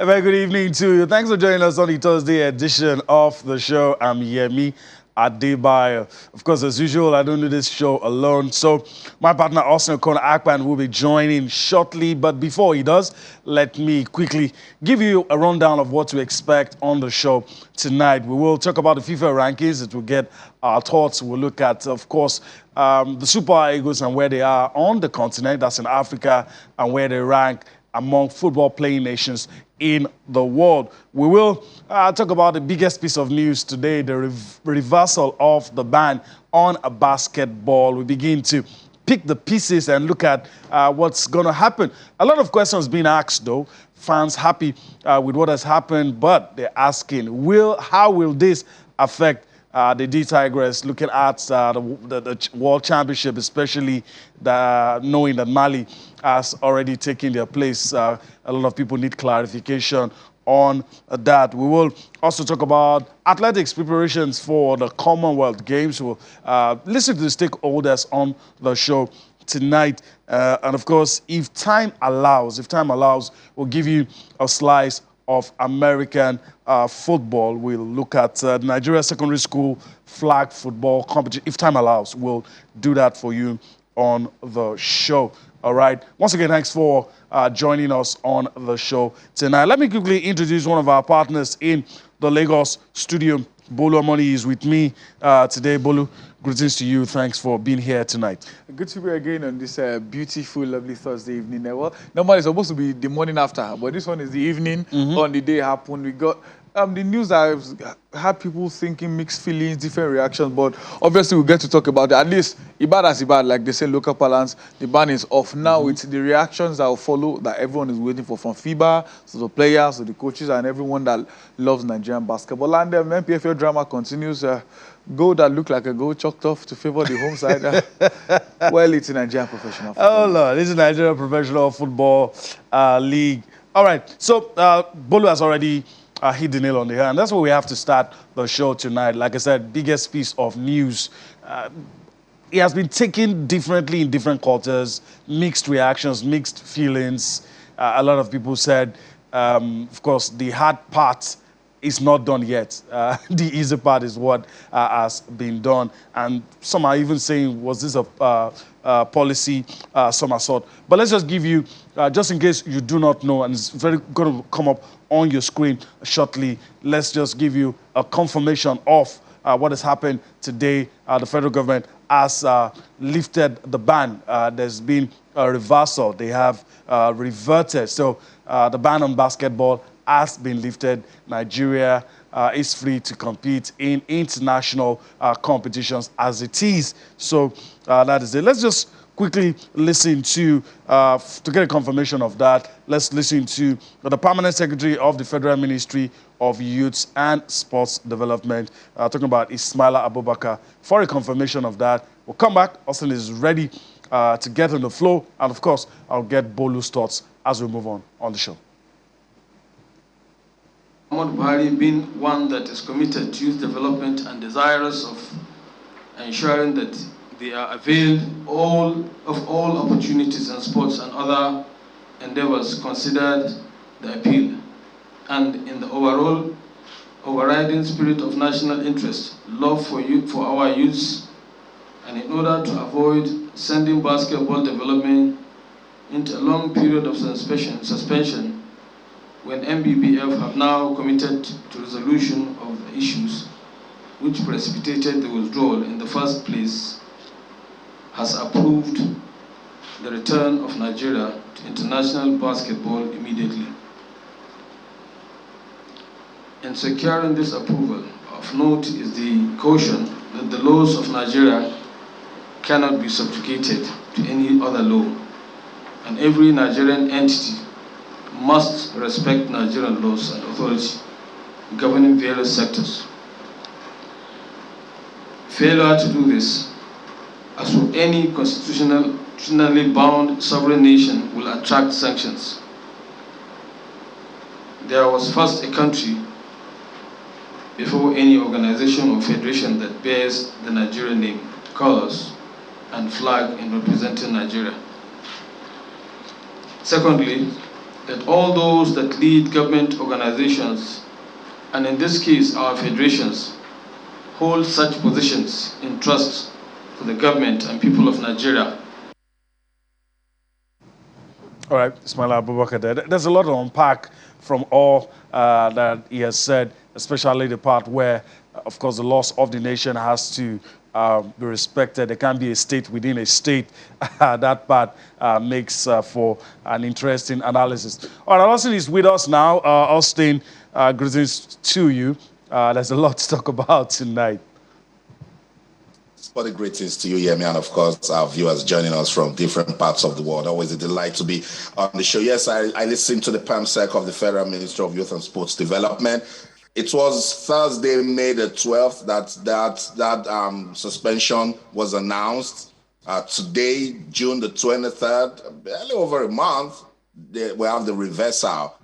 A very good evening to you. Thanks for joining us on the Thursday edition of the show. I'm Yemi Adebayo. Of course, as usual, I don't do this show alone. So my partner, Austin Okona Akpan, will be joining shortly. But before he does, let me quickly give you a rundown of what to expect on the show tonight. We will talk about the FIFA rankings. It will get our thoughts. We'll look at, of course, the Super Eagles and where they are on the continent. That's in Africa, and where they rank among football playing nations in the world. We will talk about the biggest piece of news today, the reversal of the ban on basketball. We begin to pick the pieces and look at what's going to happen. A lot of questions being asked, though. Fans happy with what has happened, but they're asking, how will this affect the D Tigers, looking at the World Championship, especially knowing that Mali has already taken their place. A lot of people need clarification on that. We will also talk about athletics preparations for the Commonwealth Games. We'll listen to the stakeholders on the show tonight. And of course, if time allows, we'll give you a slice of American football. We'll look at Nigeria Secondary School flag football competition. If time allows, we'll do that for you on the show. All right. Once again, thanks for joining us on the show tonight. Let me quickly introduce one of our partners in the Lagos studio. Bolu Omoni is with me today. Bolu, greetings to you. Thanks for being here tonight. Good to be again on this beautiful, lovely Thursday evening. Well, normally it's supposed to be the morning after, but this one is the evening on the day happened. We got the news that I've had people thinking mixed feelings, different reactions, but obviously we'll get to talk about it. At least, Ibad as Ibad, like they say, local parlance, the ban is off. Now it's the reactions that will follow that everyone is waiting for, from FIBA to the players to the coaches and everyone that loves Nigerian basketball. And the MPFL drama continues. Goal that looked like a goal chalked off to favor the home side. Well, it's in Nigerian professional football. Oh, Lord, this is Nigerian Professional Football League. All right, so Bolu has already hit the nail on the head, and that's where we have to start the show tonight. Like I said, biggest piece of news. It has been taken differently in different quarters, mixed reactions, mixed feelings. A lot of people said, of course, the hard part is not done yet. The easy part is what has been done. And some are even saying, was this a policy somersault? But let's just give you, just in case you do not know, and it's very going to come up on your screen shortly, let's just give you a confirmation of what has happened today. The federal government has lifted the ban. There's been a reversal. They have reverted. So the ban on basketball has been lifted. Nigeria is free to compete in international competitions as it is. So that is it. Let's just quickly listen to get a confirmation of that, let's listen to the Permanent Secretary of the Federal Ministry of Youth and Sports Development, talking about Ismaila Abubakar, for a confirmation of that. We'll come back. Austin is ready to get on the floor. And of course, I'll get Bolu's thoughts as we move on the show. Muhammadu Buhari, being one that is committed to youth development and desirous of ensuring that they are availed of all opportunities in sports and other endeavors, considered the appeal. And in the overriding spirit of national interest, love for our youths, and in order to avoid sending basketball development into a long period of suspension, when MBBF have now committed to resolution of the issues which precipitated the withdrawal in the first place, has approved the return of Nigeria to international basketball immediately. In securing this approval, of note is the caution that the laws of Nigeria cannot be subjugated to any other law, and every Nigerian entity must respect Nigerian laws and authority governing various sectors. Failure to do this, as with any constitutionally bound sovereign nation, will attract sanctions. There was first a country before any organization or federation that bears the Nigerian name, colors, and flag in representing Nigeria. Secondly, that all those that lead government organizations, and in this case our federations, hold such positions in trust for the government and people of Nigeria. All right, Ismaila Abubakar there. There's a lot to unpack from all that he has said, especially the part where, of course, the loss of the nation has to be respected. There can't be a state within a state. That part makes for an interesting analysis. All right, Austin is with us now. Austin, greetings to you. There's a lot to talk about tonight. Sporty greetings to you, Yemi, and of course our viewers joining us from different parts of the world. Always a delight to be on the show. Yes, I listened to the PAMSEC of the Federal Ministry of Youth and Sports Development. It was Thursday, May the 12th, that suspension was announced. Today, June the 23rd, barely over a month, we have the reversal.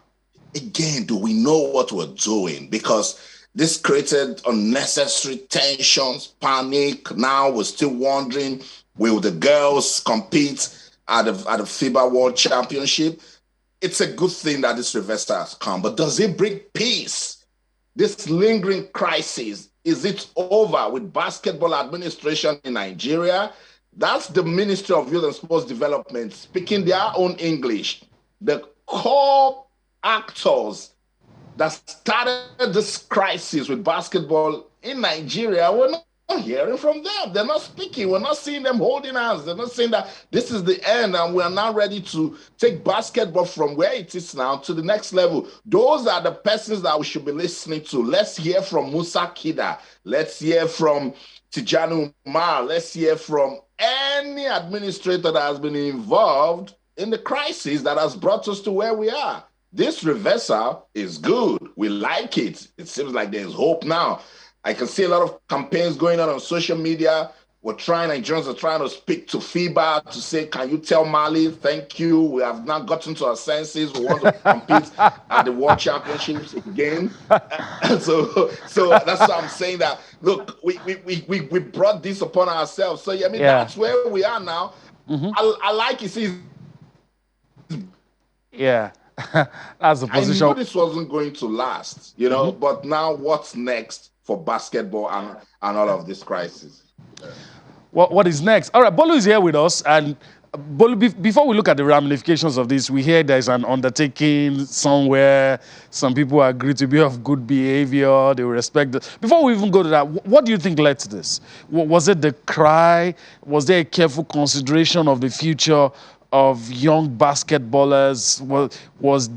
Again, do we know what we're doing? Because this created unnecessary tensions, panic. Now we're still wondering, will the girls compete at the FIBA World Championship? It's a good thing that this reversal has come, but does it bring peace? This lingering crisis, is it over with basketball administration in Nigeria? That's the Ministry of Youth and Sports Development speaking their own English. The core actors that started this crisis with basketball in Nigeria, we're not hearing from them. They're not speaking. We're not seeing them holding hands. They're not saying that this is the end and we're now ready to take basketball from where it is now to the next level. Those are the persons that we should be listening to. Let's hear from Musa Kida. Let's hear from Tijani Umar. Let's hear from any administrator that has been involved in the crisis that has brought us to where we are. This reversal is good. We like it. It seems like there's hope now. I can see a lot of campaigns going on social media. Nigerians are trying to speak to FIBA to say, can you tell Mali, thank you. We have now gotten to our senses. We want to compete at the World Championships again. so that's why I'm saying that, look, we brought this upon ourselves. So, that's where we are now. Mm-hmm. I like it. See, yeah. That's a position. I knew this wasn't going to last, but now what's next for basketball and all of this crisis? What is next? All right, Bolu is here with us. And Bolu, before we look at the ramifications of this, we hear there's an undertaking somewhere. Some people agree to be of good behavior. They will respect it. Before we even go to that, what do you think led to this? Was it the cry? Was there a careful consideration of the future of young basketballers? Was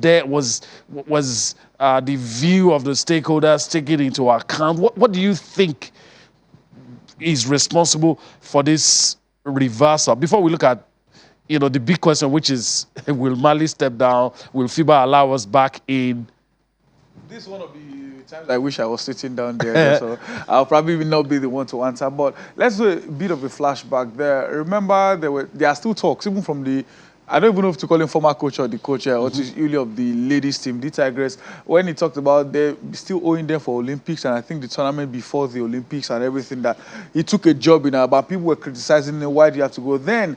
the view of the stakeholders taken into account? What do you think is responsible for this reversal? Before we look at, the big question, which is, will Mali step down? Will FIBA allow us back in? This is one of the times I wish I was sitting down there, so I'll probably not be the one to answer. But let's do a bit of a flashback there. Remember, there are still talks, even from the, I don't even know if to call him former coach or the coach or Uli of the ladies team, the Tigress, when he talked about they still owing them for Olympics, and I think the tournament before the Olympics and everything, that he took a job in, but people were criticizing him, why do you have to go? Then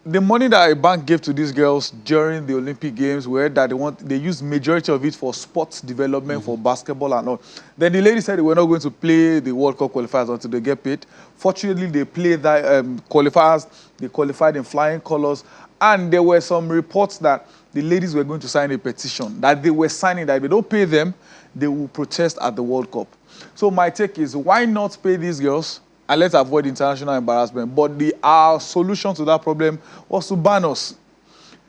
the money that a bank gave to these girls during the Olympic Games, where that they used majority of it for sports development, for basketball and all. Then the lady said they were not going to play the World Cup qualifiers until they get paid. Fortunately, they played that qualifiers. They qualified in flying colors. And there were some reports that the ladies were going to sign a petition, that they were signing that if they don't pay them, they will protest at the World Cup. So my take is, why not pay these girls and let's avoid international embarrassment? But our solution to that problem was to ban us.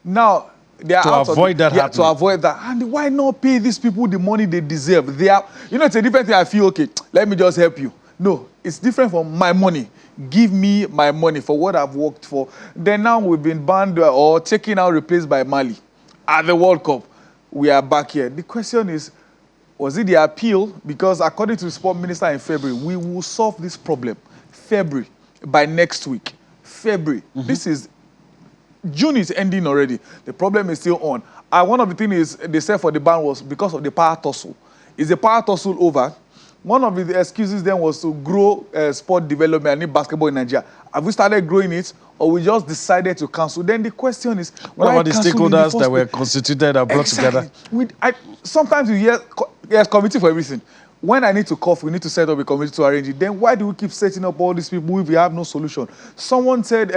Now, they are to avoid that happening. To avoid that. And why not pay these people the money they deserve? They are, it's a different thing. I feel, okay, let me just help you. No, it's different from my money. Give me my money for what I've worked for. Then now we've been banned or taken out, replaced by Mali at the World Cup. We are back here. The question is, was it the appeal? Because according to the sport minister in February, we will solve this problem. February, by next week. February. This is, June is ending already. The problem is still on. And one of the things is, they said for the ban was because of the power tussle. Is the power tussle over? one of the excuses then was to grow sport development and basketball in Nigeria. Have we started growing it, or we just decided to cancel? Then the question is, what about the cancel in stakeholders first that were place? constituted and brought together? Sometimes you hear there's committee for everything. When I need to cough, we need to set up a committee to arrange it. Then why do we keep setting up all these people if we have no solution? Someone said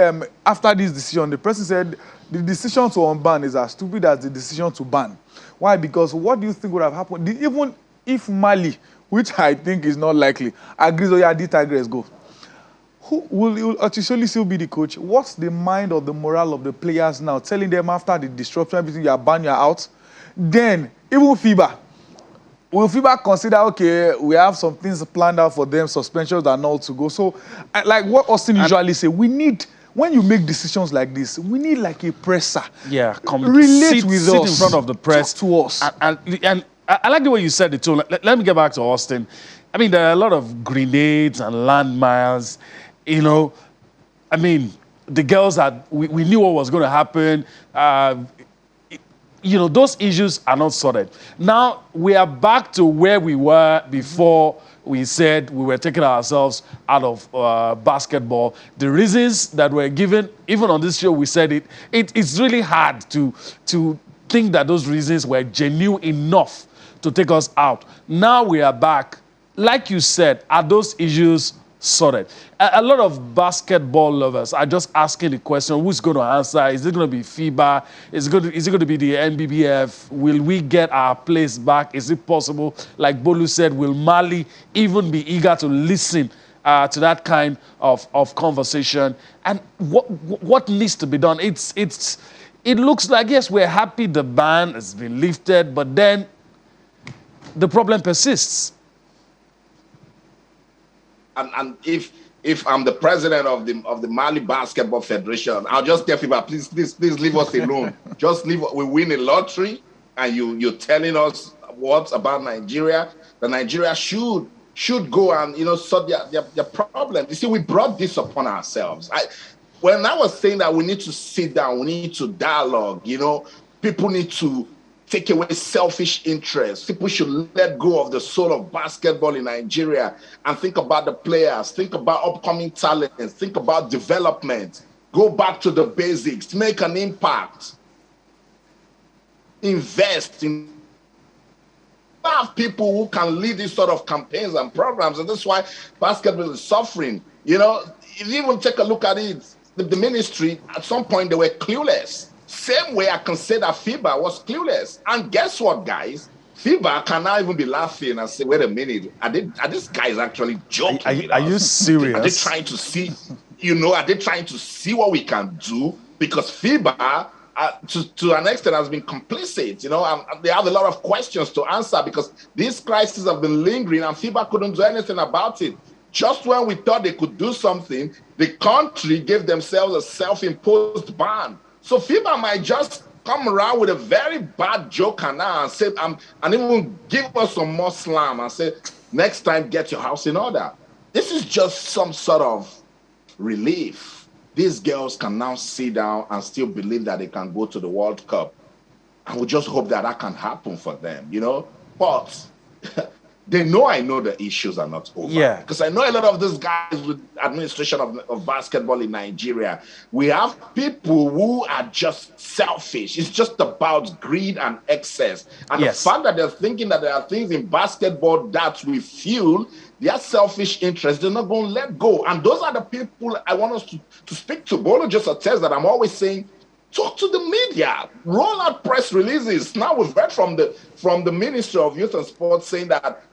after this decision, the person said the decision to unban is as stupid as the decision to ban. Why? Because what do you think would have happened? Even if Mali, which I think is not likely, agrees, oh yeah, the Tigers go. Who will officially still be the coach? What's the mind or the morale of the players now? Telling them after the disruption, everything, you're banned, you're out. Then, even FIBA. Will FIBA consider, okay, we have some things planned out for them, suspensions and all to go. So, like what Austin usually say, we need, when you make decisions like this, we need like a presser. Yeah, relate with sit us. in front of the press. Talk to us. And I like the way you said it too. Let me get back to Austin. I mean, there are a lot of grenades and landmines. You know, I mean, the girls that we knew what was going to happen. You know, those issues are not sorted. Now, we are back to where we were before we said we were taking ourselves out of basketball. The reasons that were given, even on this show, we said it's really hard to think that those reasons were genuine enough to take us out. Now we are back. Like you said, are those issues sorted? A lot of basketball lovers are just asking the question, who's going to answer? Is it going to be FIBA? Is it going to be the NBBF? Will we get our place back? Is it possible? Like Bolu said, will Mali even be eager to listen to that kind of conversation? And what needs to be done? It looks like, yes, we're happy the ban has been lifted, but then the problem persists. And if I'm the president of the Mali Basketball Federation, I'll just tell FIBA, please leave us alone. Just leave. We win a lottery, and you're telling us what about Nigeria? The Nigeria should go and sort their problem. You see, we brought this upon ourselves. When I was saying that we need to sit down, we need to dialogue. People need to take away selfish interests. People should let go of the soul of basketball in Nigeria and think about the players, think about upcoming talents, think about development, go back to the basics, make an impact, invest in have people who can lead these sort of campaigns and programs. And that's why basketball is suffering. If you even take a look at it, the ministry, at some point, they were clueless. Same way I can say that FIBA was clueless. And guess what, guys? FIBA can now even be laughing and say, wait a minute, are these guys actually joking? Are you serious? Are they trying to see, are they trying to see what we can do? Because FIBA, to an extent, has been complicit, and they have a lot of questions to answer because these crises have been lingering and FIBA couldn't do anything about it. Just when we thought they could do something, the country gave themselves a self-imposed ban. So FIBA might just come around with a very bad joke now and say, and even give us some more slam and say, next time, get your house in order. This is just some sort of relief. These girls can now sit down and still believe that they can go to the World Cup. And we just hope that can happen for them, But they know I know the issues are not over. Yeah. Because I know a lot of these guys with administration of basketball in Nigeria. We have people who are just selfish. It's just about greed and excess. And yes. The fact that they're thinking that there are things in basketball that we fuel their selfish interests, they're not going to let go. And those are the people I want us to speak to. Bolo just attests that I'm always saying, talk to the media, roll out press releases. Now we've heard from the Ministry of Youth and Sports saying that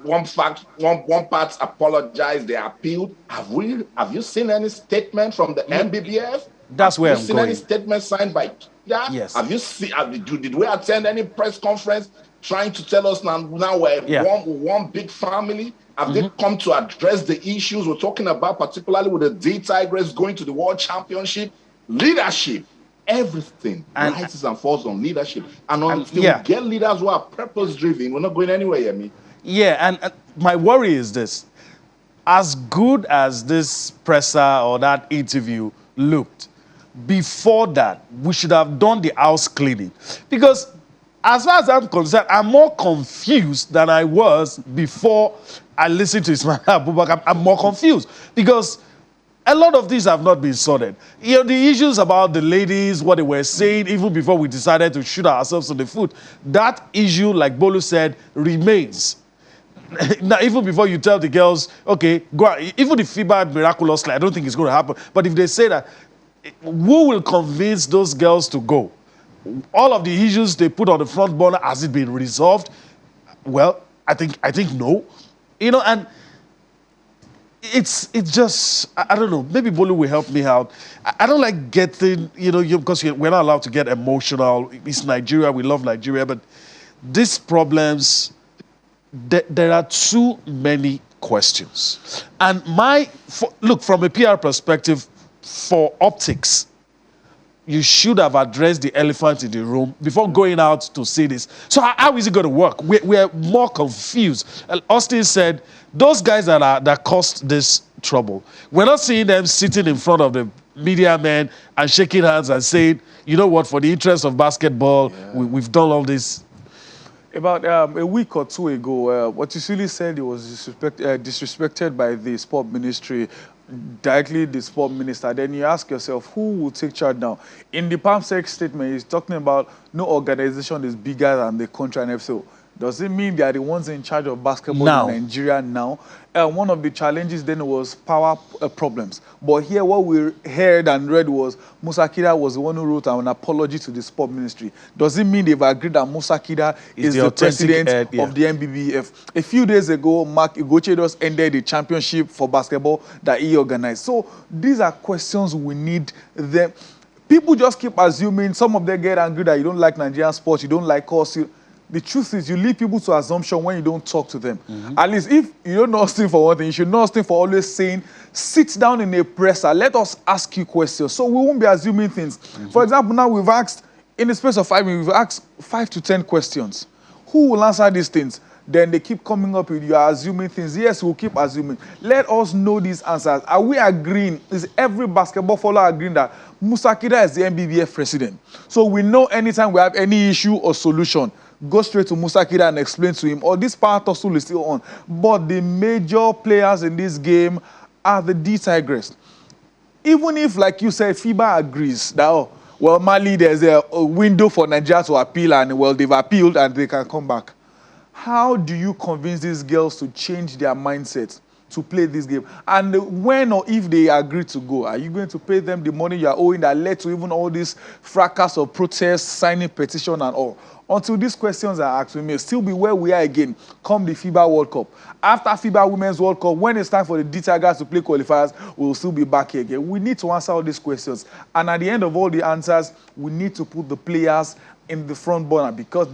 one part apologized, they appealed. Have you seen any statement from the NBBF? That's where I'm going. Have you seen any statement signed by Kida? Yes. Have you seen? Did we attend any press conference trying to tell us now we're one big family? Have they come to address the issues we're talking about, particularly with the D Tigers going to the World Championship? Leadership. Everything rises and falls on leadership. And until we get leaders who are purpose-driven, we're not going anywhere, Yemi. Yeah, and my worry is this. As good as this presser or that interview looked, before that, we should have done the house cleaning. Because as far as I'm concerned, I'm more confused than I was before I listen to Ismail Abubakar, I'm more confused because a lot of these have not been sorted. You know, the issues about the ladies, what they were saying, even before we decided to shoot ourselves in the foot, that issue, like Bolu said, remains. Now, even before you tell the girls, okay, go out, even the FIBA miraculously, I don't think it's going to happen. But if they say that, who will convince those girls to go? All of the issues they put on the front burner, has it been resolved? Well, I think no. You know, and it's just, I don't know, maybe Bolu will help me out. I don't like getting, because we're not allowed to get emotional. It's Nigeria, we love Nigeria, but these problems, there are too many questions. And look, from a PR perspective, for optics, you should have addressed the elephant in the room before going out to see this. So how is it going to work? We're more confused. Austin said, those guys that caused this trouble, we're not seeing them sitting in front of the media men and shaking hands and saying, you know what, for the interest of basketball, we've done all this. About a week or two ago, what you really said, it was disrespected by the sport ministry, directly the sport minister. Then you ask yourself, who will take charge now? In the PAMSEC statement, he's talking about no organization is bigger than the country and FCO. Does it mean they are the ones in charge of basketball in Nigeria now? One of the challenges then was power problems. But here what we heard and read was Musa Kida was the one who wrote an apology to the sport ministry. Does it mean they've agreed that Musa Kida is the president of the NBBF? A few days ago, Mark Igoche just ended the championship for basketball that he organized. So these are questions we need them. People just keep assuming, some of them get angry that you don't like Nigerian sports, you don't like us. The truth is, you lead people to assumption when you don't talk to them. At least if you don't know Austin for one thing, you should know Austin for always saying, sit down in a presser, let us ask you questions. So we won't be assuming things. For example, now we've asked, in the space of 5 minutes, we've asked 5 to 10 questions. Who will answer these things? Then they keep coming up with, you are assuming things. Yes, we'll keep assuming. Let us know these answers. Are we agreeing? Is every basketball follower agreeing that Musa Kida is the NBBF president? So we know anytime we have any issue or solution, go straight to Musa Kida and explain to him, or this part of Sulu is still on. But the major players in this game are the D-Tigress. Even if, like you said, FIBA agrees that, well, Mali, there's a window for Nigeria to appeal, and, well, they've appealed and they can come back. How do you convince these girls to change their mindset to play this game? And when or if they agree to go, are you going to pay them the money you are owing that led to even all this fracas of protests, signing petition and all? Until these questions are asked, we may still be where we are again come the FIBA World Cup. After FIBA Women's World Cup, when it's time for the D-Tigers to play qualifiers, we'll still be back here again. We need to answer all these questions. And at the end of all the answers, we need to put the players in the front burner, because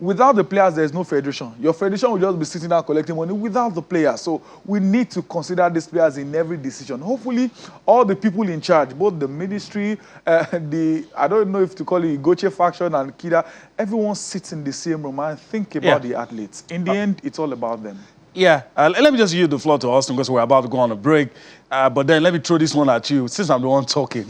without the players, there's no federation. Your federation will just be sitting down collecting money without the players. So we need to consider these players in every decision. Hopefully, all the people in charge, both the ministry, I don't know if to call it Igoche faction and Kida, everyone sits in the same room and think about the athletes. In the end, it's all about them. Yeah, let me just yield the floor to Austin because we're about to go on a break. But then let me throw this one at you, since I'm the one talking.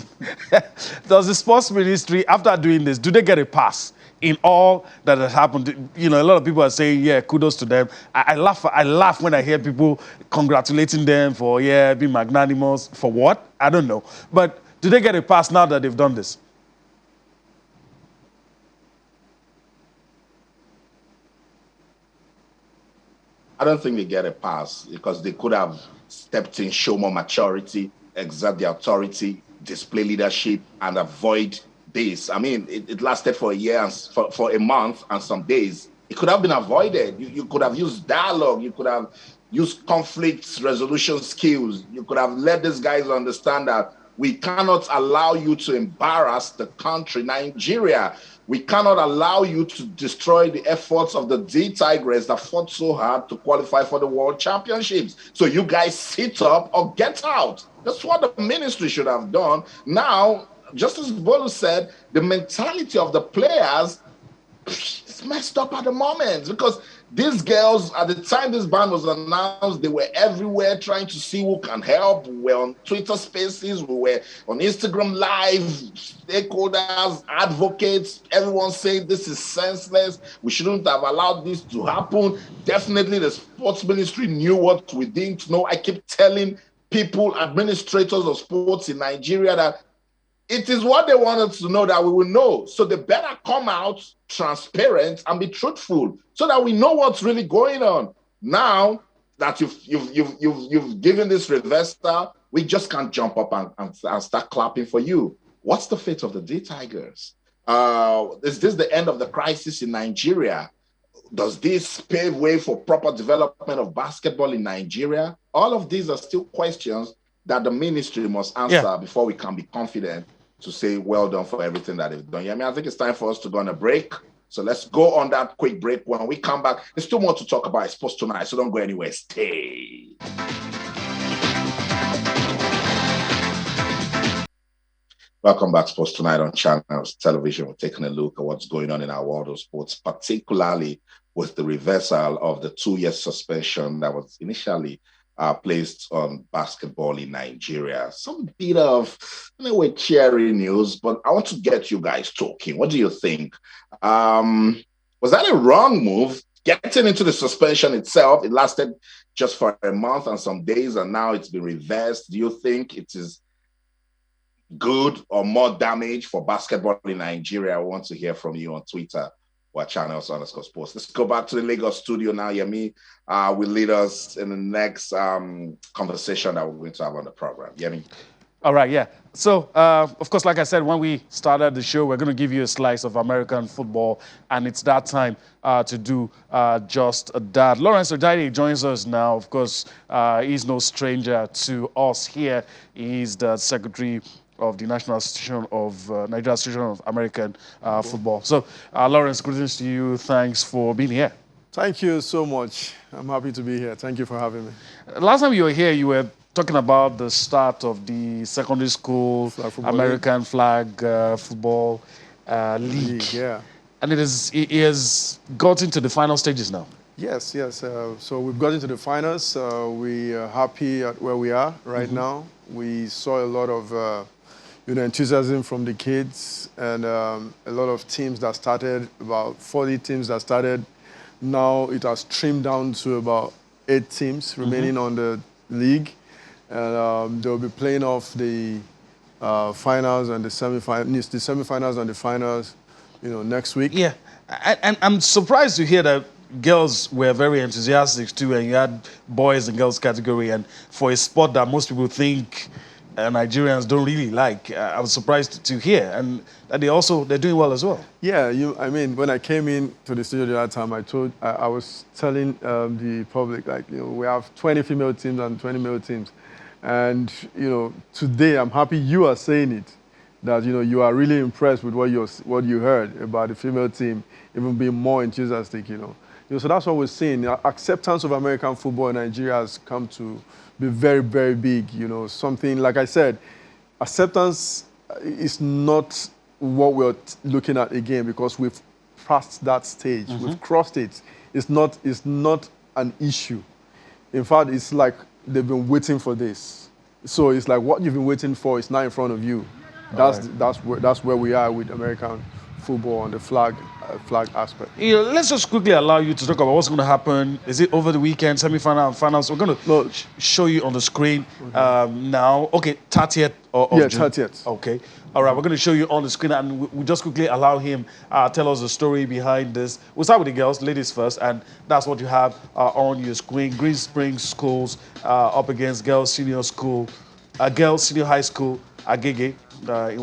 Does the sports ministry, after doing this, do they get a pass in all that has happened? You know, a lot of people are saying, yeah, kudos to them. I laugh when I hear people congratulating them for, being magnanimous. For what? I don't know. But do they get a pass now that they've done this? I don't think they get a pass because they could have stepped in, show more maturity, exert their authority, display leadership, and avoid this. I mean, it lasted for a year, and for a month and some days. It could have been avoided. You could have used dialogue. You could have used conflict resolution skills. You could have let these guys understand that we cannot allow you to embarrass the country, Nigeria. We cannot allow you to destroy the efforts of the D-Tigress that fought so hard to qualify for the World Championships. So you guys sit up or get out. That's what the ministry should have done. Now, just as Bolu said, the mentality of the players is messed up at the moment because These girls, at the time this ban was announced, they were everywhere trying to see who can help. We were on Twitter Spaces, we were on Instagram Live, stakeholders, advocates, everyone saying this is senseless. We shouldn't have allowed this to happen. Definitely the sports ministry knew what we didn't know. I keep telling people, administrators of sports in Nigeria, that it is what they wanted to know that we will know. So they better come out transparent and be truthful so that we know what's really going on. Now that you've given this reversal, we just can't jump up and start clapping for you. What's the fate of the D Tigers? Is this the end of the crisis in Nigeria? Does this pave way for proper development of basketball in Nigeria? All of these are still questions that the ministry must answer before we can be confident to say well done for everything that they've done. Yeah, I mean, I think it's time for us to go on a break. So let's go on that quick break. When we come back, there's still more to talk about Sports Tonight, so don't go anywhere. Stay. Welcome back, Sports Tonight on Channels Television. We're taking a look at what's going on in our world of sports, particularly with the reversal of the 2-year suspension that was initially placed on basketball in Nigeria. Some bit of, cheery news, but I want to get you guys talking. What do you think? Was that a wrong move? Getting into the suspension itself, it lasted just for a month and some days, and now it's been reversed. Do you think it is good or more damage for basketball in Nigeria? I want to hear from you on Twitter or Channels_sports. Let's go back to the Lagos studio now. Yemi will lead us in the next conversation that we're going to have on the program. Yemi. All right, yeah. So, of course, like I said, when we started the show, we're going to give you a slice of American football, and it's that time to do just that. Lawrence Ojaide joins us now. Of course, he's no stranger to us here. He's the Secretary of the National Association of Nigeria Association of American Football. So, Lawrence, greetings to you. Thanks for being here. Thank you so much. I'm happy to be here. Thank you for having me. Last time you were here, you were talking about the start of the secondary school American flag football league. Yeah. And it has gotten to the final stages now. Yes. So we've got into the finals. We are happy at where we are right now. We saw a lot of enthusiasm from the kids, and a lot of teams that started, about 40 teams that started. Now it has trimmed down to about 8 teams remaining on the league. And they'll be playing off the finals and the semifinals and the finals, next week. Yeah, and I'm surprised to hear that girls were very enthusiastic too, and you had boys and girls category. And for a sport that most people think Nigerians don't really like, I was surprised to hear, and that they're doing well as well. Yeah, when I came in to the studio the other time, I was telling the public, we have 20 female teams and 20 male teams. And, today I'm happy you are saying it, that, you are really impressed with what you heard about the female team, even being more enthusiastic, So that's what we're seeing. Acceptance of American football in Nigeria has come to be very, very big, Something, like I said, acceptance is not what we're looking at again, because we've passed that stage. We've crossed it. It's not an issue. In fact, it's like they've been waiting for this. So it's like what you've been waiting for is now in front of you. That's where we are with American football on the flag aspect. Let's just quickly allow you to talk about what's going to happen. Is it over the weekend, semi-final and finals? We're going to show you on the screen now. Okay, 30th of June. 30th. Okay. All right, we're going to show you on the screen, and we just quickly allow him tell us the story behind this. We'll start with the girls, ladies first, and that's what you have on your screen. Green Springs Schools up against Girls Senior School, Girls Senior High School, Agege,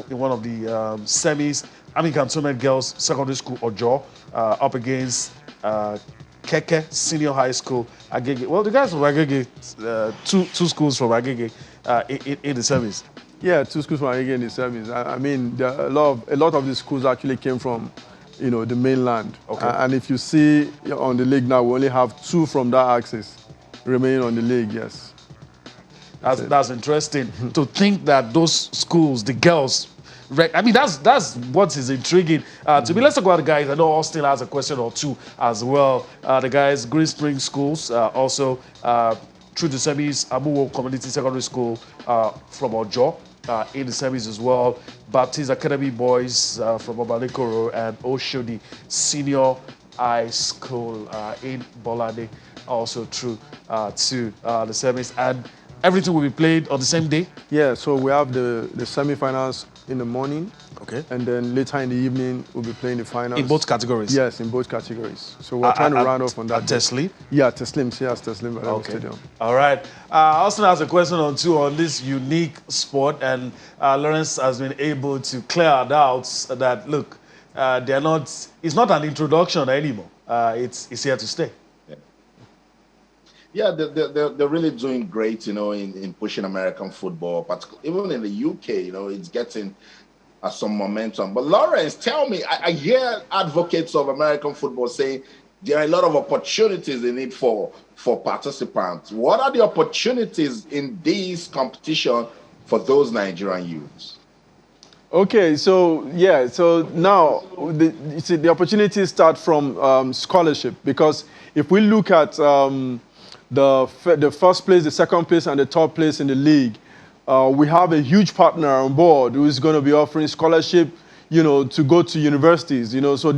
in one of the semis. Amin Cantonment Girls Secondary School, Ojo, up against Keke Senior High School, Agege. Well, the guys from Agege, two schools from Agege in the semis. Yeah, 2 schools from Agege in the semis. I mean, a lot of the schools actually came from, the mainland. Okay. And if you see on the league now, we only have 2 from that axis remaining on the league. Yes. That's interesting to think that those schools, the girls, I mean, that's what is intriguing to me. Let's talk about the guys. I know Austin has a question or two as well. The guys, Green Spring Schools, also through the semis, Amuwo Community Secondary School from Ojo. In the semis as well, Baptist Academy Boys from Obalekoro and Oshodi Senior High School in Bolade also through to the semis, and everything will be played on the same day. Yeah, so we have the semi-finals in the morning. Okay. And then later in the evening, we'll be playing the finals. In both categories? Yes, in both categories. So we're trying to round off on that. At Teslim? Yeah, Teslim. Yes, Teslim Stadium. All right. Austin has a question or two on this unique sport, and Lawrence has been able to clear our doubts that, look, they're not, it's not an introduction anymore. It's here to stay. Yeah, they're really doing great, in pushing American football, particularly even in the UK, it's getting some momentum. But Lawrence, tell me, I hear advocates of American football saying there are a lot of opportunities in it for participants. What are the opportunities in this competition for those Nigerian youths? Okay, so now the opportunities start from scholarship, because if we look at the first place, the second place, and the third place in the league, we have a huge partner on board who is going to be offering scholarship, to go to universities, So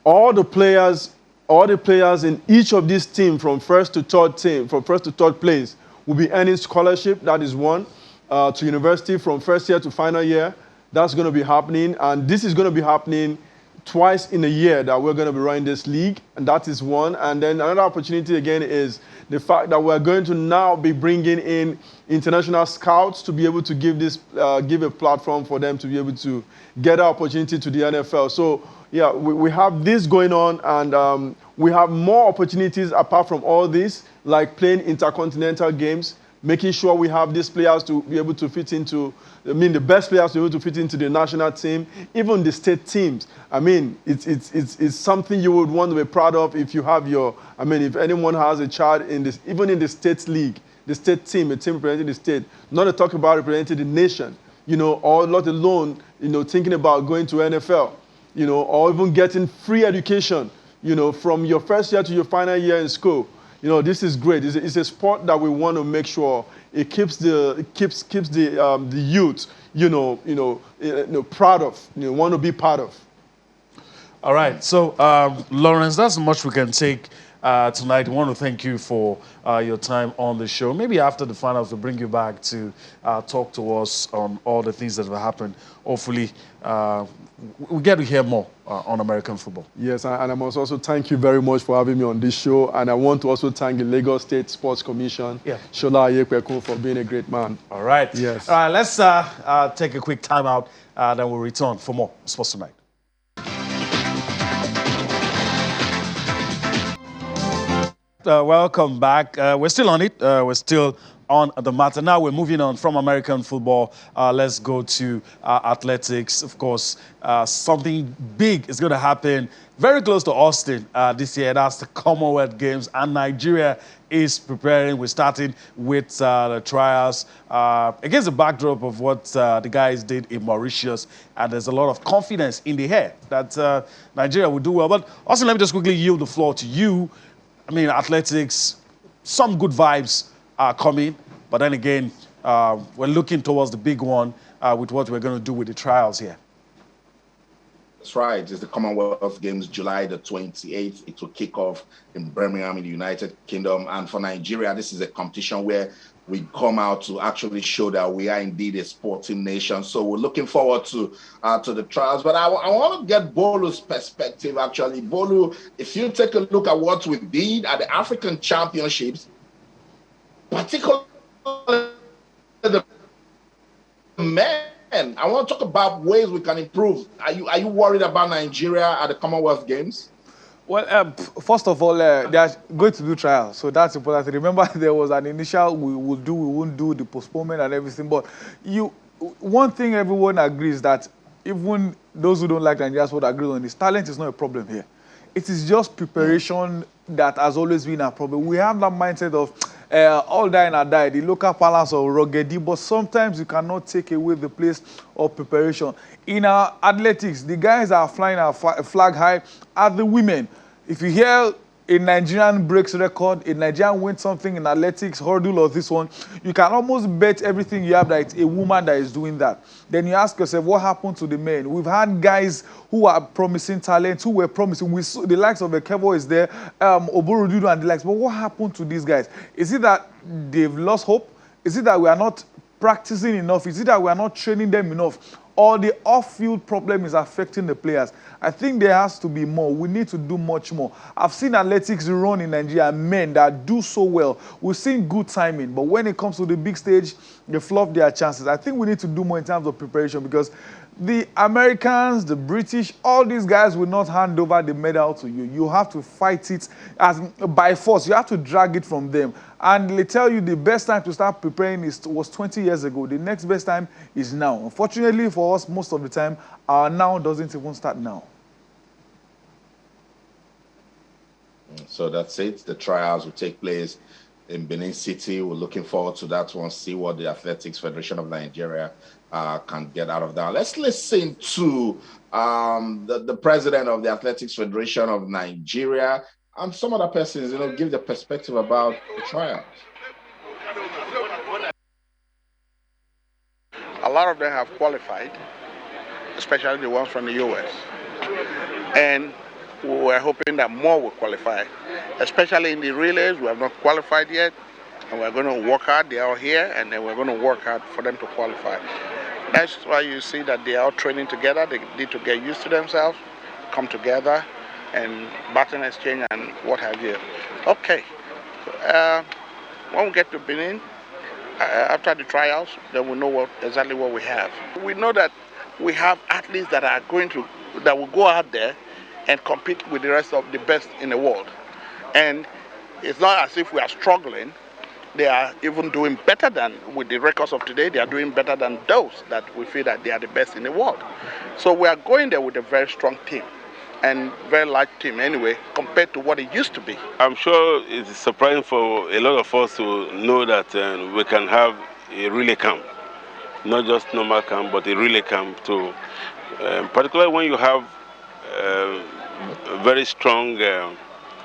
all the players in each of these teams from first to third place will be earning scholarship. That is one, to university from first year to final year. That's going to be happening, and this is going to be happening twice in a year that we're going to be running this league, and that is one. And then another opportunity again is the fact that we're going to now be bringing in international scouts to be able to give a platform for them to be able to get an opportunity to the NFL. So yeah, we have this going on, and we have more opportunities apart from all this, like playing intercontinental games, making sure we have these players to be able to fit into, the best players to be able to fit into the national team, even the state teams. It's something you would want to be proud of if you have if anyone has a child even in the state league, the state team, a team representing the state, not to talk about representing the nation, or not alone, thinking about going to NFL, or even getting free education, from your first year to your final year in school. This is great. It's a sport that we want to make sure it keeps the youth, proud of, want to be part of. All right. So, Lawrence, that's much we can take tonight. We want to thank you for your time on the show. Maybe after the finals, we'll bring you back to talk to us on all the things that have happened. Hopefully, we get to hear more on American football. Yes, and I must also thank you very much for having me on this show. And I want to also thank the Lagos State Sports Commission, Shola Ayekweku, for being a great man. All right. Yes. All right, let's take a quick time out, then we'll return for more Sports Tonight. Welcome back. We're still on it. We're still on the matter. Now we're moving on from American football. Let's go to athletics. Of course, something big is going to happen very close to Austin this year. That's the Commonwealth Games, and Nigeria is preparing. We're starting with the trials against the backdrop of what the guys did in Mauritius, and there's a lot of confidence in the air that Nigeria will do well. But also, let me just quickly yield the floor to you. Athletics, some good vibes are coming, but then again, we're looking towards the big one with what we're going to do with the trials here. That's right. It's the Commonwealth Games, July the 28th. It will kick off in Birmingham in the United Kingdom. And for Nigeria, this is a competition where we come out to actually show that we are indeed a sporting nation. So we're looking forward to the trials. But I want to get Bolu's perspective, actually. Bolu, if you take a look at what we did at the African Championships, particularly the men, I want to talk about ways we can improve. Are you worried about Nigeria at the Commonwealth Games? Well, first of all, they are going to do trials, so that's important. Remember, there was an initial we won't do, the postponement and everything. But one thing everyone agrees that even those who don't like Nigeria's sport agree on is talent is not a problem here. It is just preparation that has always been a problem. We have that mindset of all die and die, the local balance of rugged, but sometimes you cannot take away the place of preparation. In our athletics, the guys are flying our flag high are the women. If you hear a Nigerian breaks record, a Nigerian wins something in athletics, hurdle or this one, you can almost bet everything you have that it's a woman that is doing that. Then you ask yourself, what happened to the men? We've had guys who are promising talent, who were promising. We saw the likes of Kevo is there, Oborodudu and the likes. But what happened to these guys? Is it that they've lost hope? Is it that we are not practicing enough? Is it that we are not training them enough? Or the off-field problem is affecting the players? I think there has to be more. We need to do much more. I've seen athletics run in Nigeria, men that do so well. We've seen good timing, but when it comes to the big stage, they fluff their chances. I think we need to do more in terms of preparation because the Americans, the British, all these guys will not hand over the medal to you. You have to fight it as by force. You have to drag it from them. And they tell you the best time to start preparing was 20 years ago. The next best time is now. Unfortunately for us, most of the time, our now doesn't even start now. So that's it. The trials will take place in Benin City. We're looking forward to that one, see what the Athletics Federation of Nigeria can get out of that. Let's listen to the president of the Athletics Federation of Nigeria and some other persons, give their perspective about the trials. A lot of them have qualified, especially the ones from the US. And we're hoping that more will qualify, especially in the relays. We have not qualified yet, and we're going to work hard. They are here, and then we're going to work hard for them to qualify. That's why you see that they are all training together. They need to get used to themselves, come together, and baton exchange and what have you. Okay, when we get to Benin, after the trials, then we know exactly what we have. We know that we have athletes that will go out there and compete with the rest of the best in the world. And it's not as if we are struggling. They are even doing better than, with the records of today, they are doing better than those that we feel that they are the best in the world. So we are going there with a very strong team and very large team anyway, compared to what it used to be. I'm sure it's surprising for a lot of us to know that we can have a relay camp, not just normal camp, but a relay camp too. Particularly when you have very strong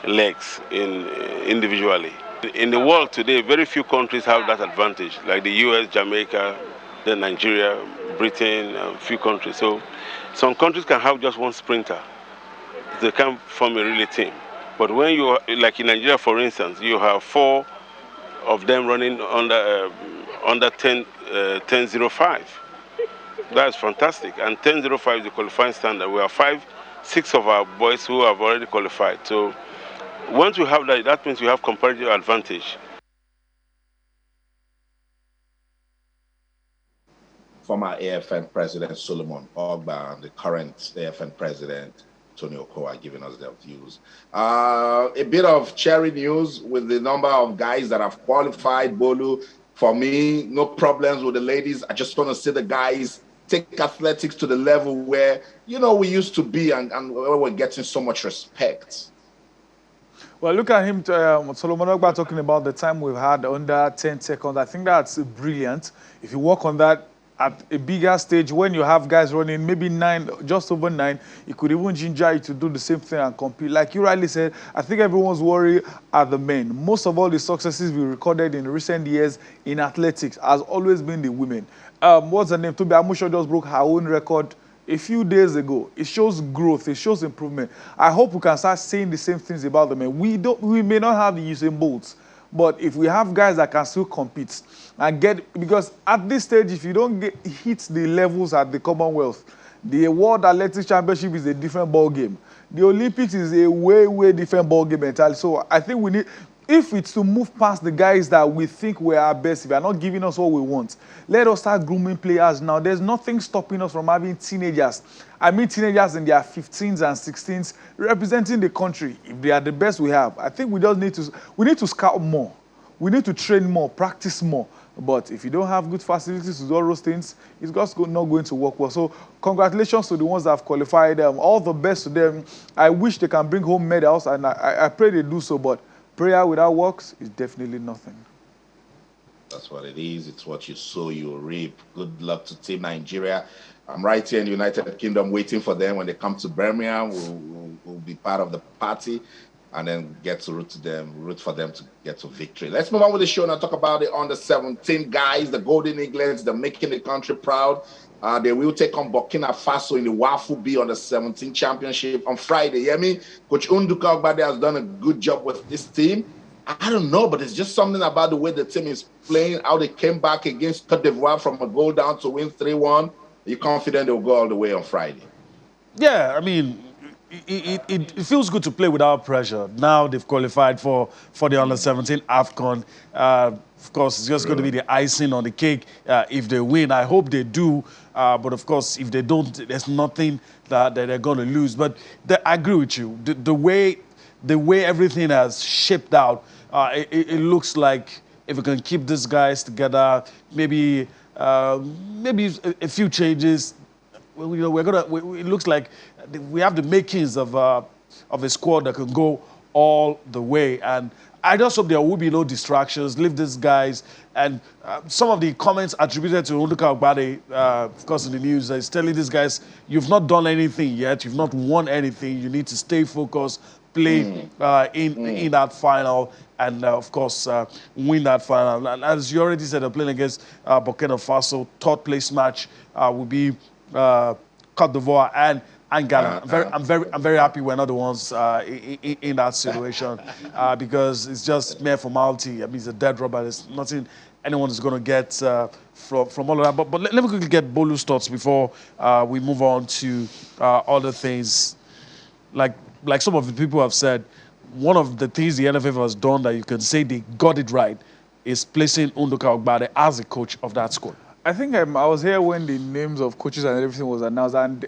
legs individually. In the world today, very few countries have that advantage, like the US, Jamaica, then Nigeria, Britain, a few countries. So some countries can have just one sprinter. They can form a relay team. But when you, like in Nigeria, for instance, you have 4 of them running under 10:05. That's fantastic. And 10:05 is the qualifying standard. We have 6 of our boys who have already qualified. So once you have that, that means you have comparative advantage. Former AFN President Solomon Ogba and the current AFN President Tony Okowa giving us their views. A bit of cherry news with the number of guys that have qualified. Bolu, for me, no problems with the ladies. I just want to see the guys take athletics to the level where, we used to be and where we're getting so much respect. Well, look at him, Solomon Ogba, talking about the time we've had under 10 seconds. I think that's brilliant. If you work on that at a bigger stage, when you have guys running maybe 9, just over 9, it could even ginger you to do the same thing and compete. Like you rightly said, I think everyone's worried are the men. Most of all the successes we recorded in recent years in athletics has always been the women. What's her name? Tobi Amusho just broke her own record a few days ago. It shows growth. It shows improvement. I hope we can start saying the same things about the men. We may not have the Usain Bolts, but if we have guys that can still compete and because at this stage, if you don't hit the levels at the Commonwealth, the World Athletics Championship is a different ball game. The Olympics is a way, way different ball game entirely. So I think we need, if it's to move past the guys that we think we're our best, if they're not giving us what we want, let us start grooming players now. There's nothing stopping us from having teenagers. I mean teenagers in their 15s and 16s representing the country. If they are the best we have, I think we need to scout more. We need to train more, practice more. But if you don't have good facilities to do all those things, it's just not going to work well. So congratulations to the ones that have qualified. All the best to them. I wish they can bring home medals, and I pray they do so, but prayer without works is definitely nothing. That's what it is. It's what you sow, you reap. Good luck to Team Nigeria. I'm right here in the United Kingdom waiting for them. When they come to Birmingham, we'll be part of the party and then get to root for them to get to victory. Let's move on with the show and talk about the under-17 guys, the Golden Eaglets. They're making the country proud. They will take on Burkina Faso in the WAFU B under-17 championship on Friday. You hear me? Coach Nduka Ogbade has done a good job with this team. I don't know, but it's just something about the way the team is playing, how they came back against Cote d'Ivoire from a goal down to win 3-1. Are you confident they'll go all the way on Friday? Yeah, I mean, it feels good to play without pressure. Now they've qualified for the under-17 AFCON. Of course, it's just going to be the icing on the cake if they win. I hope they do. But of course, if they don't, there's nothing that they're going to lose. But I agree with you. The way everything has shaped out, it looks like if we can keep these guys together, maybe a few changes. Well, you know, it looks like we have the makings of a squad that can go all the way. And I just hope there will be no distractions. Leave these guys. And some of the comments attributed to Nduka Ogbade, of course, in the news, is telling these guys, you've not done anything yet. You've not won anything. You need to stay focused, play in that final, and, of course, win that final. And as you already said, they're playing against Burkina Faso. Third place match will be Cote d'Ivoire and Ghana. I'm very happy we're not the ones in that situation because it's just mere formality. I mean, it's a dead rubber. There's nothing anyone is going to get from all of that. But let me quickly get Bolu's thoughts before we move on to other things. Like some of the people have said, one of the things the NFF has done that you can say they got it right is placing Nduka Ogbade as the coach of that squad. I think I was here when the names of coaches and everything was announced, and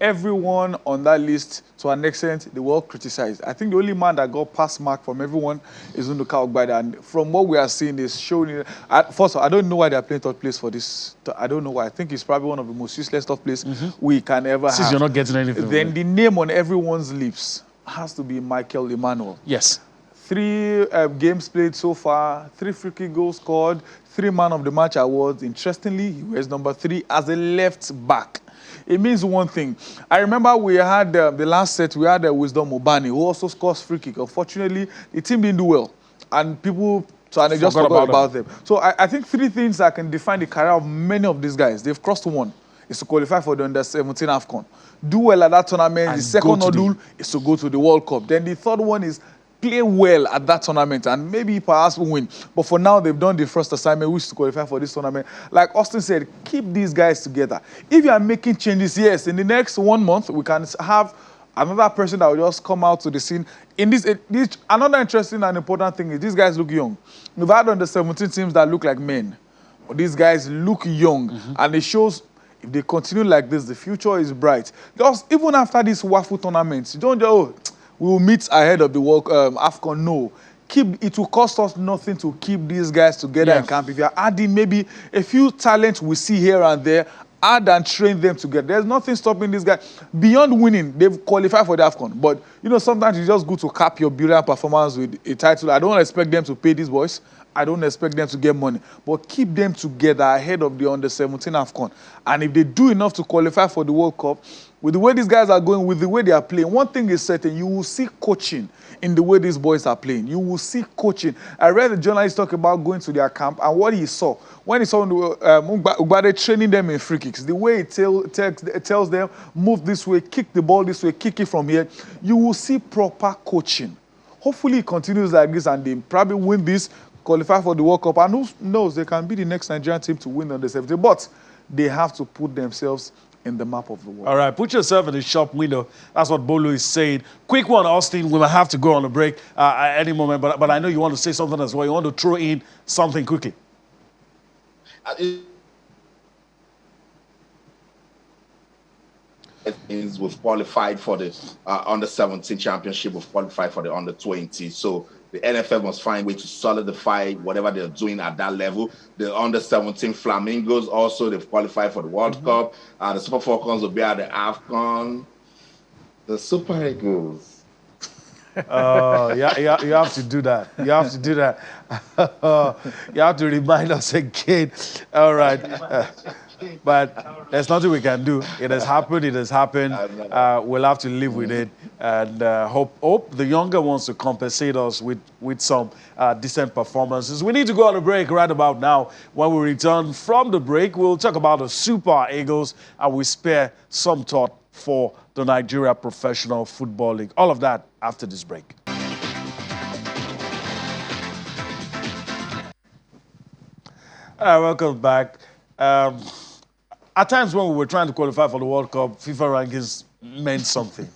everyone on that list, to an extent, they were all criticized. I think the only man that got pass mark from everyone is Nduka Ogbade, and from what we are seeing, is showing. First of all, I don't know why they are playing third place for this. I don't know why. I think it's probably one of the most useless third place we can ever have. Since you're not getting anything. Then the name on everyone's lips has to be Michael Emmanuel. Yes. 3 games played so far, 3 free kick goals scored, 3 man of the match awards. Interestingly, he wears number 3 as a left back. It means one thing. I remember we had the last set, we had Wisdom Obani, who also scores free kick. Unfortunately, the team didn't do well, and people they just forgot about them. So I think 3 things that can define the career of many of these guys. They've crossed 1. Is to qualify for the under-17 AFCON. Do well at that tournament. And the second module is to go to the World Cup. Then the third one is play well at that tournament and maybe perhaps win. But for now, they've done the first assignment, which is to qualify for this tournament. Like Austin said, keep these guys together. If you are making changes, yes, in the next 1 month, we can have another person that will just come out to the scene. Another interesting and important thing is these guys look young. We've had under-17 teams that look like men. But these guys look young, and it shows if they continue like this, the future is bright. Just even after this WAFU tournament, you don't just, we will meet ahead of the World AFCON. No. It will cost us nothing to keep these guys together in camp. If you're adding maybe a few talents we see here and there, add and train them together. There's nothing stopping these guys. Beyond winning, they've qualified for the AFCON. But, you know, sometimes it's just good to cap your brilliant performance with a title. I don't expect them to pay these boys. I don't expect them to get money. But keep them together ahead of the under-17 AFCON. And if they do enough to qualify for the World Cup, with the way these guys are going, with the way they are playing, one thing is certain, you will see coaching in the way these boys are playing. You will see coaching. I read a journalist talk about going to their camp and what he saw. When he saw Ogbade training them in free kicks, the way it tells them, move this way, kick the ball this way, kick it from here, you will see proper coaching. Hopefully it continues like this and they probably win this, qualify for the World Cup, and who knows, they can be the next Nigerian team to win on the 70. But they have to put themselves in the map of the world. All right, put yourself in the shop window. That's what Bolu is saying. Quick one, Austin. We might have to go on a break at any moment, but I know you want to say something as well. You want to throw in something quickly. We've qualified for the under-17 championship. We've qualified for the under-20. So the NFF must find a way to solidify whatever they're doing at that level. The under-17 Flamingos also, they've qualified for the World Cup. The Super Falcons will be at the AFCON. The Super Eagles. You have to do that. You have to do that. You have to remind us again. All right. But there's nothing we can do. It has happened. It has happened. We'll have to live with it, and hope the younger ones to compensate us with some decent performances. We need to go on a break right about now. When we return from the break, we'll talk about the Super Eagles, and we spare some thought for the Nigeria Professional Football League. All of that after this break. Welcome back. At times when we were trying to qualify for the World Cup, FIFA rankings meant something.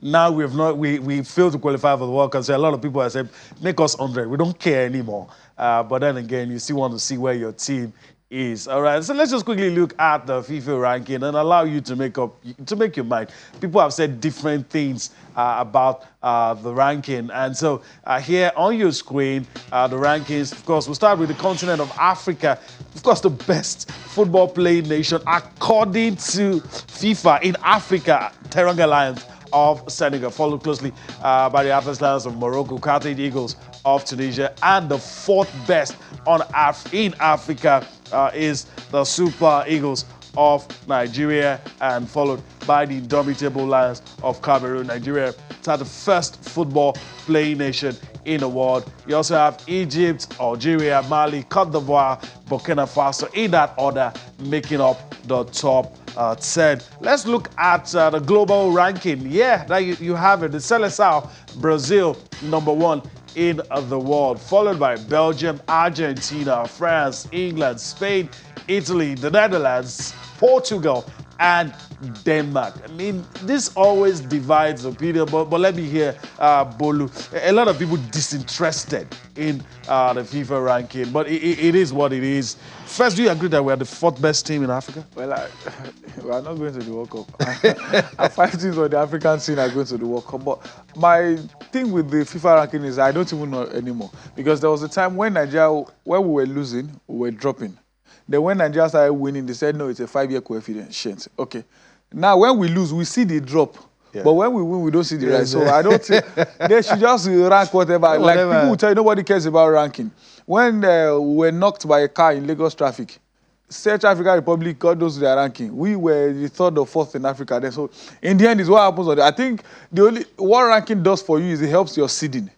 Now we failed to qualify for the World Cup. So a lot of people have said, make us 100. We don't care anymore. But then again, you still want to see where your team is. All right, so let's just quickly look at the FIFA ranking and allow you to make your mind. People have said different things about the ranking. And so here on your screen, the rankings, of course, we'll start with the continent of Africa. Of course, the best football playing nation, according to FIFA in Africa, Teranga Lions of Senegal, followed closely by the Atlas Lions of Morocco, Carthage Eagles of Tunisia, and the fourth best in Africa is the Super Eagles of Nigeria, and followed by the Indomitable Lions of Cameroon. Nigeria is the first football playing nation in the world. You also have Egypt, Algeria, Mali, Cote d'Ivoire, Burkina Faso, in that order, making up the top 10. Let's look at the global ranking. Yeah, there you have it. The Seleção, Brazil, #1 in the world, followed by Belgium, Argentina, France, England, Spain, Italy, the Netherlands, Portugal, and Denmark. I mean, this always divides opinion, but let me hear Bolu. A lot of people disinterested in the FIFA ranking, but it is what it is. First, do you agree that we are the fourth best team in Africa? Well, we are not going to the World Cup. 5 teams on the African scene are going to the World Cup. But my thing with the FIFA ranking is I don't even know anymore. Because there was a time when Nigeria, when we were losing, we were dropping. Then when Nigeria started winning, they said, no, it's a 5-year coefficient. Okay. Now, when we lose, we see the drop. Yeah. But when we win, we don't see the rise. So I don't think they should just rank whatever. Like people will tell you, nobody cares about ranking. When we were knocked by a car in Lagos traffic, Central African Republic got those their ranking. We were the 3rd or 4th in Africa. Then, so in the end, is what happens. I think the only what ranking does for you is it helps your seeding.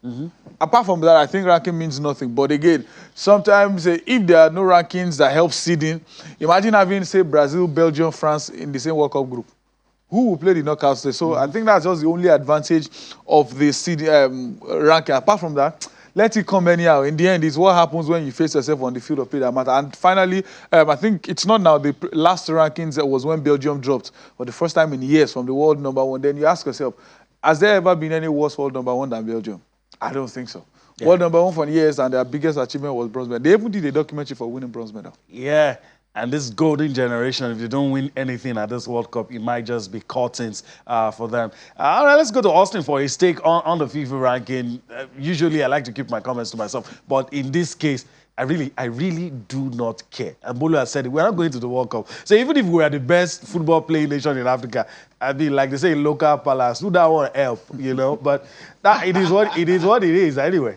Apart from that, I think ranking means nothing. But again, sometimes if there are no rankings that help seeding, imagine having, say, Brazil, Belgium, France in the same World Cup group. Who will play the knockout stage? So I think that's just the only advantage of the seed ranking. Apart from that, let it come anyhow. In the end, it's what happens when you face yourself on the field of play that matter. And finally, I think it's not now. The last rankings was when Belgium dropped for the first time in years from the world #1. Then you ask yourself, has there ever been any worse world #1 than Belgium? I don't think so. Yeah. World #1 for years, and their biggest achievement was bronze medal. They even did a documentary for winning bronze medal. Yeah. And this golden generation, if you don't win anything at this World Cup, it might just be curtains for them. All right, let's go to Austin for his take on the FIFA ranking. Usually, I like to keep my comments to myself, but in this case, I really do not care. And Bolu has said it, we're not going to the World Cup. So even if we are the best football playing nation in Africa, I mean, like they say, local palace, who that want to help, you know? But that, it is what it is anyway.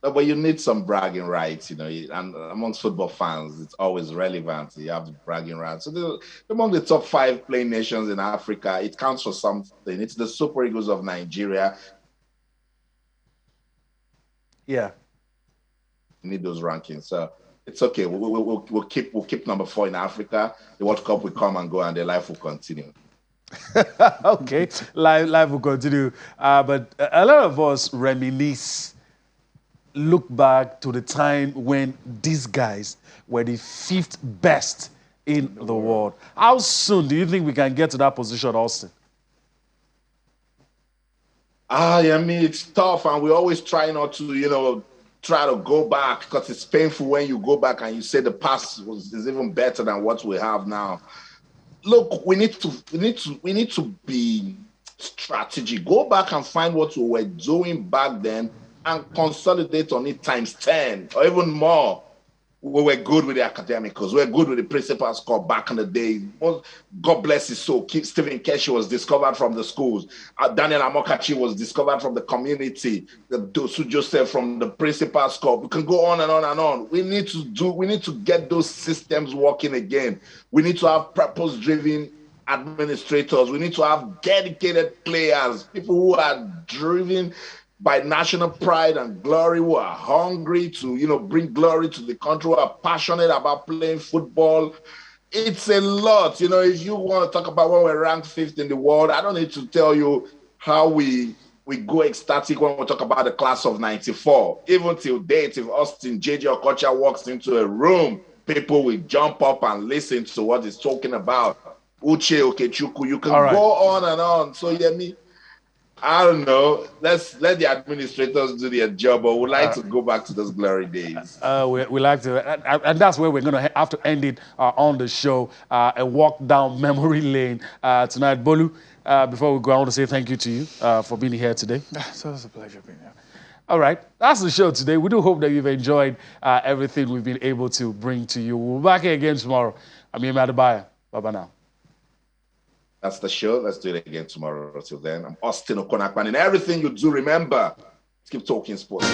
No, but you need some bragging rights, you know, and amongst football fans, it's always relevant. You have the bragging rights. So among the top 5 playing nations in Africa, it counts for something. It's the Super Eagles of Nigeria. Yeah. You need those rankings. So it's okay. We'll keep #4 in Africa. The World Cup will come and go, and their life will continue. Okay, life will continue. But a lot of us reminisce, look back to the time when these guys were the 5th best in the world. How soon do you think we can get to that position, Austin? I mean, it's tough, and we always try not to, try to go back, because it's painful when you go back and you say the past is even better than what we have now. Look, we need to be strategic. Go back and find what we were doing back then and consolidate on it times 10 or even more. we were good with the academicals. We were good with the principal's corps back in the day. God bless his soul. Stephen Keshi was discovered from the schools. Daniel Amokachi was discovered from the community. Dosu Joseph from the principal's corps. We can go on and on and on. We need to get those systems working again. We need to have purpose-driven administrators. We need to have dedicated players, people who are driven by national pride and glory, who are hungry to, bring glory to the country, who are passionate about playing football. It's a lot. If you want to talk about when we're ranked 5th in the world, I don't need to tell you how we go ecstatic when we talk about the class of 94. Even till date, if Austin J.J. Okocha walks into a room, people will jump up and listen to what he's talking about. Uche Okechukwu, you can go on and on. So, I don't know. Let's let the administrators do their job, but we'd like to go back to those glory days. We like to, and that's where we're going to have to end it on the show. A walk down memory lane tonight. Bolu, before we go, I want to say thank you to you for being here today. So it's a pleasure being here. All right, that's the show today. We do hope that you've enjoyed everything we've been able to bring to you. We'll be back here again tomorrow. I'm Yemi Adebayo. Bye-bye now. That's the show. Let's do it again tomorrow. Till then, I'm Austin Okonakpan. And everything you do, remember, keep talking sports.